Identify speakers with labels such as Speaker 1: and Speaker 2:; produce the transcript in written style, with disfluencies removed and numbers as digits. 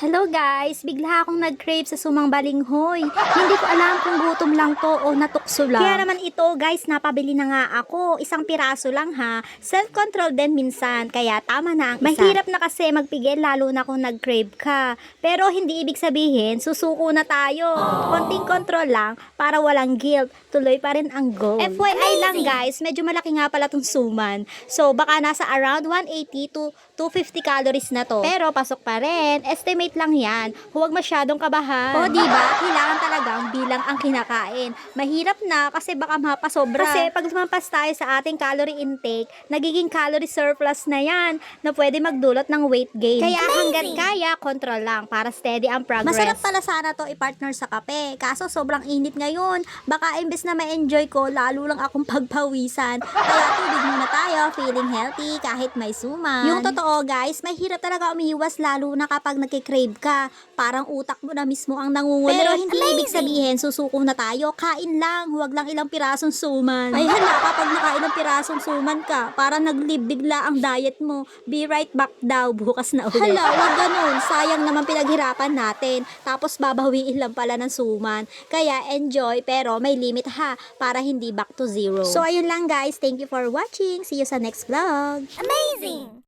Speaker 1: Hello guys, bigla akong nag-crave sa sumang balinghoy. Hindi ko alam kung gutom lang to o natukso lang.
Speaker 2: Kaya naman ito guys, napabili na nga ako. Isang piraso lang ha. Self-control din minsan, kaya tama na ang isa. Mahirap na kasi magpigil lalo na kung nag-crave ka. Pero hindi ibig sabihin, susuko na tayo. Konting control lang para walang guilt. Tuloy pa rin ang goal. FYI lang guys, medyo malaki nga pala tong suman. So baka nasa around 180 to 250 calories na to. Pero pasok pa rin. Estimate lang yan. Huwag masyadong kabahan.
Speaker 1: O diba, kailangan talagang bilang ang kinakain. Mahirap na kasi baka mapasobra.
Speaker 2: Kasi pag lumampas tayo sa ating calorie intake, nagiging calorie surplus na yan na pwede magdulot ng weight gain. Kaya hanggat kaya, control lang para steady ang progress.
Speaker 1: Masarap pala sana to i-partner sa kape. Kaso sobrang init ngayon. Baka imbes na ma-enjoy ko, lalo lang akong pagpawisan. Kaya tubig muna tayo, feeling healthy kahit may suman. Yung totoo guys, mahirap talaga umiiwas lalo na kapag nagkikrave ka. Parang utak mo na mismo ang nangunguli. Pero hindi ibig sabihin susuko na tayo. Kain lang, huwag lang ilang pirasong suman. Ay hala, kapag nakailang pirasong suman ka, parang naglib bigla ang diet mo. Be right back daw, bukas na ulit. Hala, huwag ganun. Sayang naman pinaghirapan natin. Tapos babawiin lang pala ng suman. Kaya enjoy, pero may limit ha, para hindi back to zero. So ayun lang guys, thank you for watching. See you sa next vlog.
Speaker 2: Amazing!